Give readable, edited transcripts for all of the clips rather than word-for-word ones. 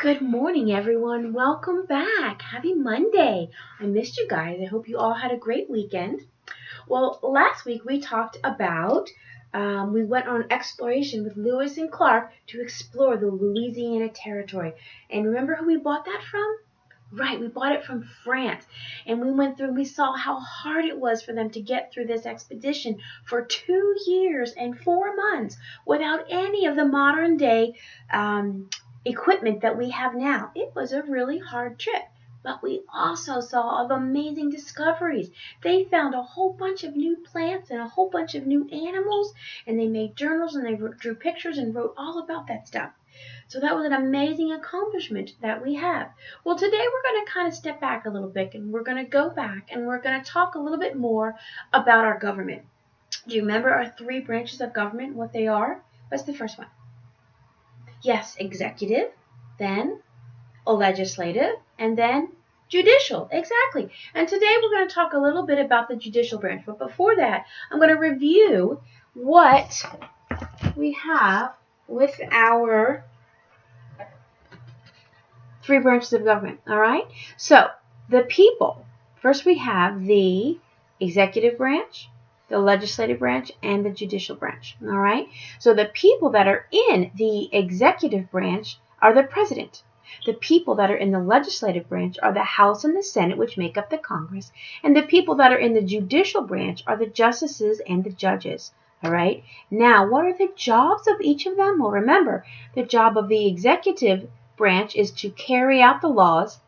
Good morning, everyone. Welcome back. Happy Monday. I missed you guys. I hope you all had a great weekend. Well, last week we talked about, we went on exploration with Lewis and Clark to explore the Louisiana Territory. And remember who we bought that from? Right, we bought it from France. And we went through, we saw how hard it was for them to get through this expedition for 2 years and 4 months without any of the modern day equipment that we have now. It was a really hard trip. But we also saw of amazing discoveries. They found a whole bunch of new plants and a whole bunch of new animals, and they made journals and they drew pictures and wrote all about that stuff. So that was an amazing accomplishment that we have. Well, today we're going to kind of step back a little bit, and we're going to go back and we're going to talk a little bit more about our government. Do you remember our three branches of government, what they are? What's the first one? Yes, executive, then a legislative, and then judicial. Exactly. And today we're going to talk a little bit about the judicial branch. But before that, I'm going to review what we have with our three branches of government. All right? So, the people. First we have the executive branch, the legislative branch, and the judicial branch. All right? So, the people that are in the executive branch are the president. The people that are in the legislative branch are the House and the Senate, which make up the Congress. And the people that are in the judicial branch are the justices and the judges. All right? Now, what are the jobs of each of them? Well, remember, the job of the executive branch is to carry out the laws.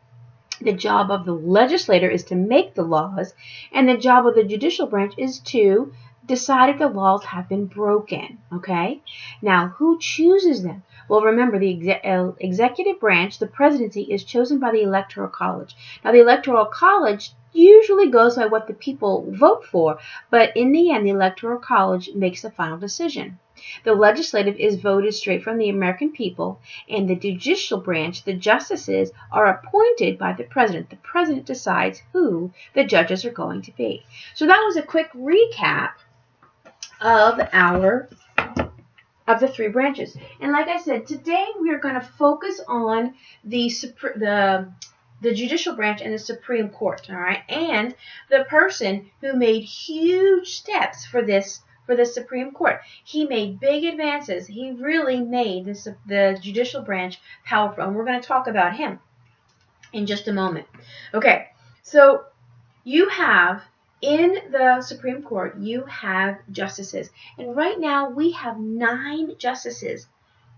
The job of the legislator is to make the laws. And the job of the judicial branch is to decide if the laws have been broken. Okay? Now, who chooses them? Well, remember, the executive branch, the presidency, is chosen by the Electoral College. Now, the Electoral College usually goes by what the people vote for, but in the end, the Electoral College makes the final decision. The legislative is voted straight from the American people, and the judicial branch, the justices, are appointed by the president. The president decides who the judges are going to be. So that was a quick recap of the three branches. And like I said, today we are going to focus on the judicial branch and the Supreme Court, all right? And the person who made huge steps for the Supreme Court. He made big advances. He really made the judicial branch powerful. And we're going to talk about him in just a moment. Okay, so you have in the Supreme Court, you have justices. And right now we have 9 justices.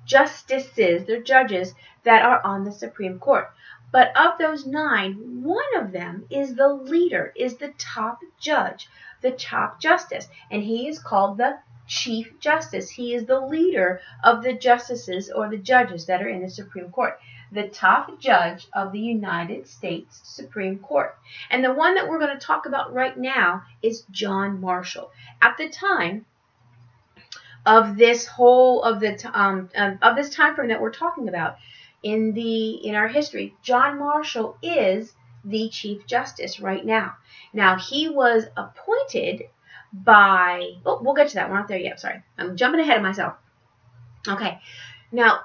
They're judges that are on the Supreme Court. But of those 9, one of them is the leader, is the top judge, the top justice. And he is called the Chief Justice. He is the leader of the justices or the judges that are in the Supreme Court. The top judge of the United States Supreme Court. And the one that we're going to talk about right now is John Marshall. At the time of this this time frame that we're talking about in our history, John Marshall is the Chief Justice right now. Now, he was appointed by, we'll get to that. We're not there yet. Sorry. I'm jumping ahead of myself. Okay. Now,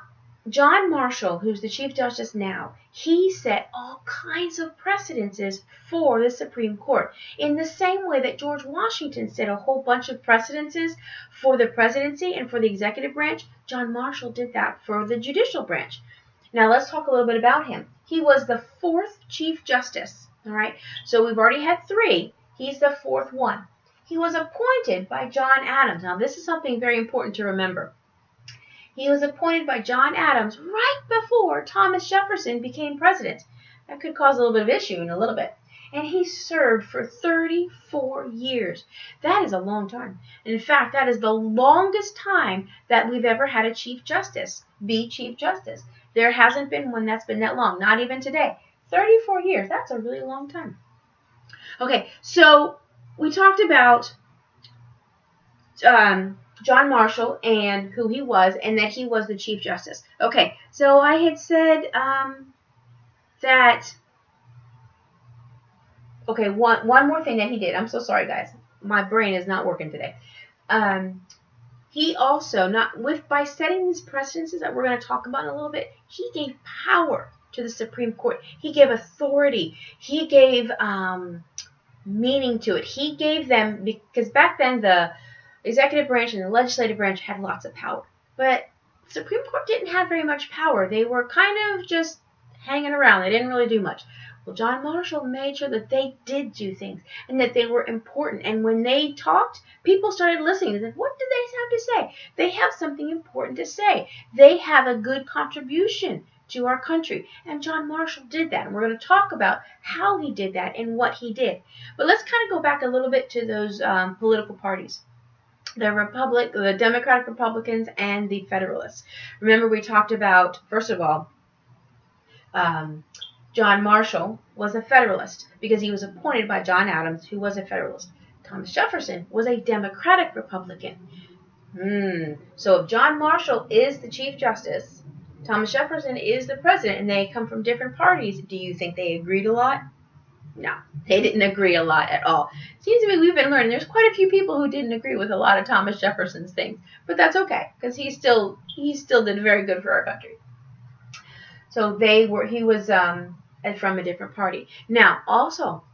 John Marshall, who's the Chief Justice now, he set all kinds of precedences for the Supreme Court. In the same way that George Washington set a whole bunch of precedences for the presidency and for the executive branch, John Marshall did that for the judicial branch. Now, let's talk a little bit about him. He was the 4th Chief Justice. All right, so we've already had 3. He's the 4th one. He was appointed by John Adams. Now, this is something very important to remember. He was appointed by John Adams right before Thomas Jefferson became president. That could cause a little bit of issue in a little bit. And he served for 34 years. That is a long time. In fact, that is the longest time that we've ever had a Chief Justice be Chief Justice. There hasn't been one that's been that long, not even today. 34 years, that's a really long time. Okay, so we talked about John Marshall and who he was, and that he was the Chief Justice. Okay, so I had said that, okay, one more thing that he did. I'm so sorry, guys. My brain is not working today. he also, by setting these precedents that we're going to talk about in a little bit, he gave power to the Supreme Court. He gave authority. He gave meaning to it. He gave them, because back then the executive branch and the legislative branch had lots of power. But the Supreme Court didn't have very much power. They were kind of just hanging around. They didn't really do much. Well, John Marshall made sure that they did do things and that they were important. And when they talked, people started listening. They said, what do they have to say? They have something important to say. They have a good contribution to our country. And John Marshall did that. And we're going to talk about how he did that and what he did. But let's kind of go back a little bit to those political parties. The Democratic Republicans and the Federalists. Remember, we talked about, first of all, John Marshall was a Federalist because he was appointed by John Adams, who was a Federalist. Thomas Jefferson was a Democratic Republican. So if John Marshall is the Chief Justice, Thomas Jefferson is the President, and they come from different parties, do you think they agreed a lot? No, they didn't agree a lot at all. Seems to me we've been learning there's quite a few people who didn't agree with a lot of Thomas Jefferson's things, but that's okay because he still did very good for our country. So he was from a different party. Now, also,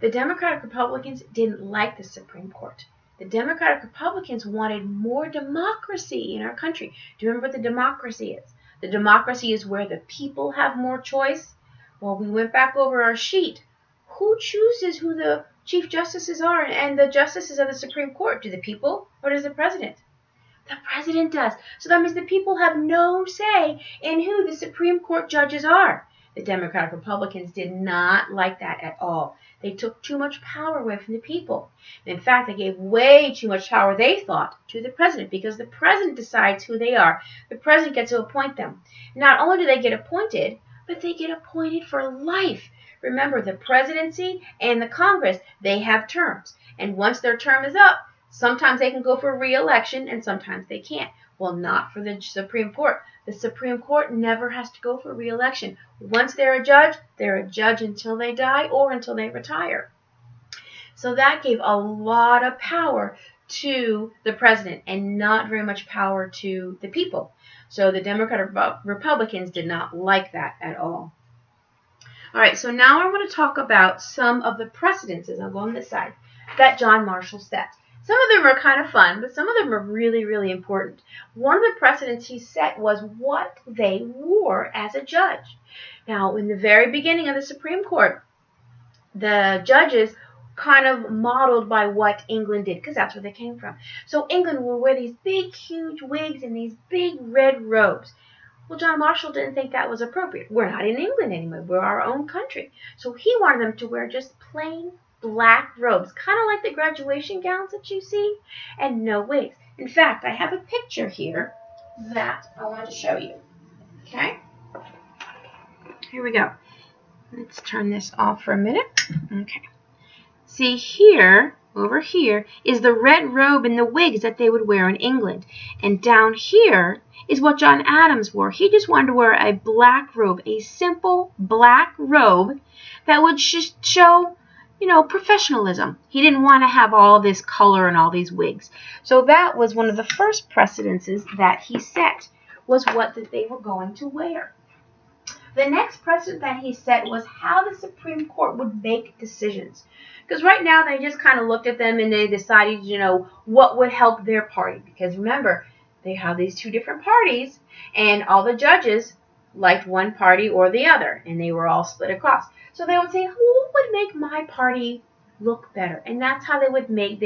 the Democratic Republicans didn't like the Supreme Court. The Democratic Republicans wanted more democracy in our country. Do you remember what the democracy is? The democracy is where the people have more choice. Well, we went back over our sheet. Who chooses who the Chief Justices are and the Justices of the Supreme Court? Do the people or does the President? The President does. So that means the people have no say in who the Supreme Court judges are. The Democratic Republicans did not like that at all. They took too much power away from the people. In fact, they gave way too much power, they thought, to the President because the President decides who they are. The President gets to appoint them. Not only do they get appointed, but they get appointed for life. Remember, the presidency and the Congress, they have terms. And once their term is up, sometimes they can go for re-election and sometimes they can't. Well, not for the Supreme Court. The Supreme Court never has to go for re-election. Once they're a judge until they die or until they retire. So that gave a lot of power to the president and not very much power to the people. So the Democratic Republicans did not like that at all. All right, so now I want to talk about some of the precedents, I'll go on this side, that John Marshall set. Some of them are kind of fun, but some of them are really, really important. One of the precedents he set was what they wore as a judge. Now, in the very beginning of the Supreme Court, the judges kind of modeled by what England did, because that's where they came from. So England will wear these big, huge wigs and these big red robes. Well, John Marshall didn't think that was appropriate. We're not in England anymore. We're our own country. So he wanted them to wear just plain black robes, kind of like the graduation gowns that you see, and no wigs. In fact, I have a picture here that I want to show you. Okay? Here we go. Let's turn this off for a minute. Okay. See here, over here, is the red robe and the wigs that they would wear in England. And down here is what John Adams wore. He just wanted to wear a black robe, a simple black robe that would show, professionalism. He didn't want to have all this color and all these wigs. So that was one of the first precedences that he set, was what that they were going to wear. The next precedent that he set was how the Supreme Court would make decisions. Because right now they just kind of looked at them and they decided, what would help their party. Because remember, they have these two different parties and all the judges liked one party or the other. And they were all split across. So they would say, who would make my party look better? And that's how they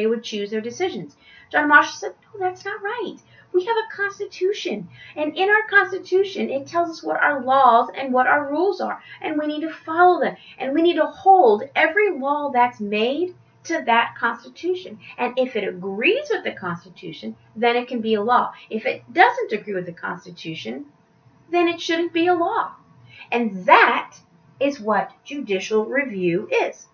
would choose their decisions. John Marshall said, no, that's not right. We have a constitution. And in our constitution, it tells us what our laws and what our rules are. And we need to follow them. And we need to hold every law that's made to that constitution. And if it agrees with the constitution, then it can be a law. If it doesn't agree with the constitution, then it shouldn't be a law. And that is what judicial review is.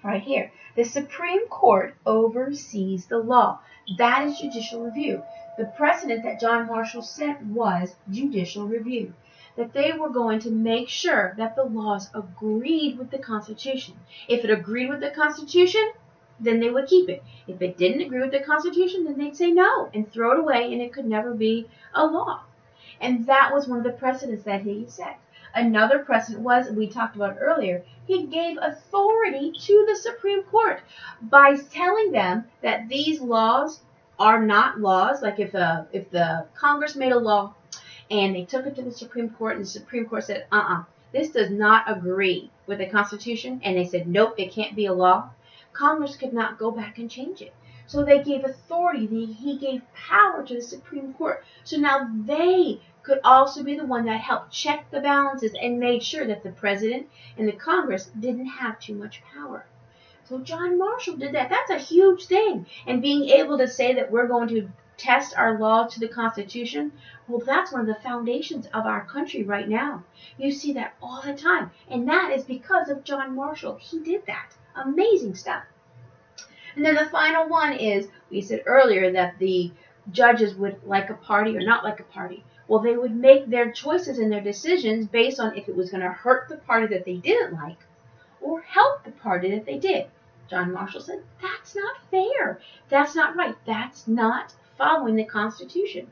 Right here. The Supreme Court oversees the law. That is judicial review. The precedent that John Marshall set was judicial review. That they were going to make sure that the laws agreed with the Constitution. If it agreed with the Constitution, then they would keep it. If it didn't agree with the Constitution, then they'd say no and throw it away, and it could never be a law. And that was one of the precedents that he set. Another precedent was, we talked about earlier, he gave authority to the Supreme Court by telling them that these laws are not laws. Like if the Congress made a law and they took it to the Supreme Court and the Supreme Court said, this does not agree with the Constitution, and they said, nope, it can't be a law, Congress could not go back and change it. So they gave authority, he gave power to the Supreme Court. So now they could also be the one that helped check the balances and made sure that the president and the Congress didn't have too much power. So John Marshall did that. That's a huge thing. And being able to say that we're going to test our law to the Constitution, well, that's one of the foundations of our country right now. You see that all the time. And that is because of John Marshall. He did that. Amazing stuff. And then the final one is, we said earlier that the judges would like a party or not like a party. Well, they would make their choices and their decisions based on if it was going to hurt the party that they didn't like or help the party that they did. John Marshall said, that's not fair. That's not right. That's not following the Constitution.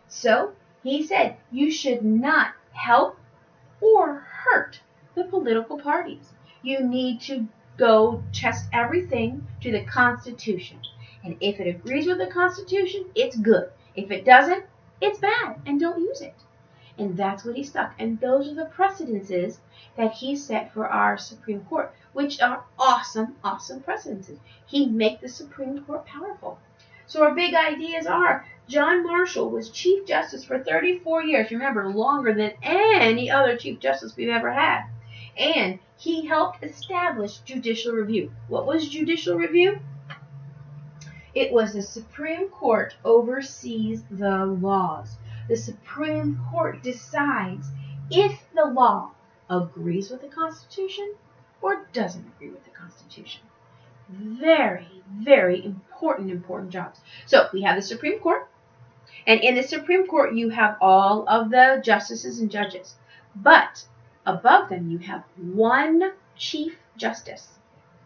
So he said, you should not help or hurt the political parties. You need to go test everything to the Constitution. And if it agrees with the Constitution, it's good. If it doesn't, it's bad, and don't use it. And that's what he stuck. And those are the precedences that he set for our Supreme Court, which are awesome, awesome precedences. He made the Supreme Court powerful. So our big ideas are, John Marshall was Chief Justice for 34 years. Remember, longer than any other Chief Justice we've ever had. And he helped establish judicial review. What was judicial review? It was the Supreme Court oversees the laws. The Supreme Court decides if the law agrees with the Constitution or doesn't agree with the Constitution. Very, very important jobs. So we have the Supreme Court, and in the Supreme Court you have all of the justices and judges. But above them you have one Chief Justice.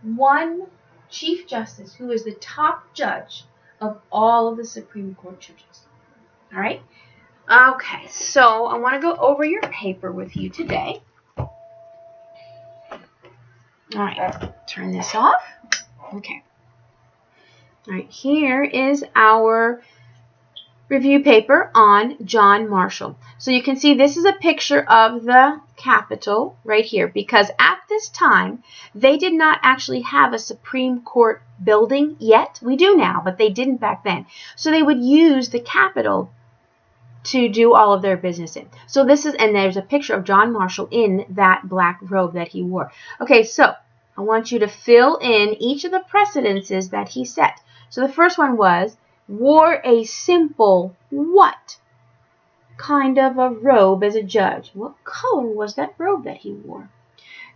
One Chief Justice who is the top judge of all of the Supreme Court judges. All right? Okay, so I want to go over your paper with you today. All right, turn this off. Okay. All right, here is our review paper on John Marshall. So you can see this is a picture of the Capitol right here, because at this time they did not actually have a Supreme Court building yet. We do now, but they didn't back then. So they would use the Capitol to do all of their business in. So this is, and there's a picture of John Marshall in that black robe that he wore. Okay, so I want you to fill in each of the precedences that he set. So the first one was, wore a simple what kind of a robe as a judge? What color was that robe that he wore?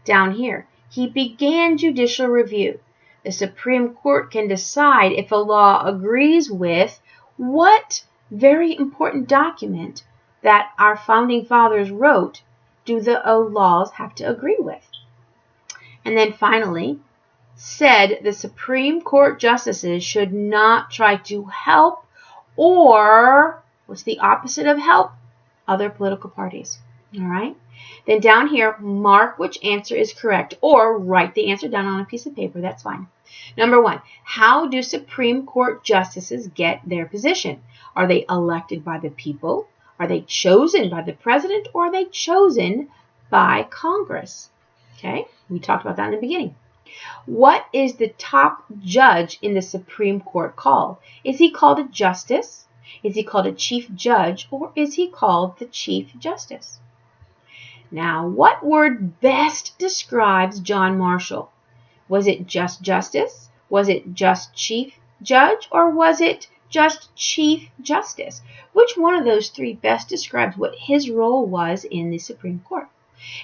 Down here, he began judicial review. The Supreme Court can decide if a law agrees with what very important document that our founding fathers wrote do the laws have to agree with. And then finally, said the Supreme Court justices should not try to help or, what's the opposite of help? Other political parties. All right? Then down here, mark which answer is correct, or write the answer down on a piece of paper. That's fine. Number one, how do Supreme Court justices get their position? Are they elected by the people? Are they chosen by the president? Or are they chosen by Congress? Okay, we talked about that in the beginning. What is the top judge in the Supreme Court called? Is he called a justice? Is he called a chief judge? Or is he called the Chief Justice? Now, what word best describes John Marshall? Was it just justice? Was it just chief judge? Or was it just Chief Justice? Which one of those three best describes what his role was in the Supreme Court?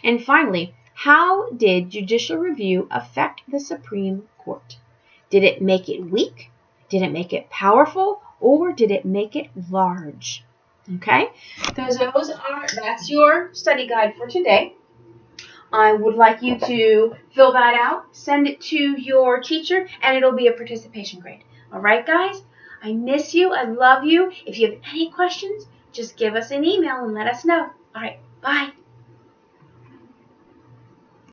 And finally, how did judicial review affect the Supreme Court? Did it make it weak? Did it make it powerful? Or did it make it large? Okay, that's your study guide for today. I would like you to fill that out, send it to your teacher, and it'll be a participation grade. All right, guys? I miss you. I love you. If you have any questions, just give us an email and let us know. All right, bye.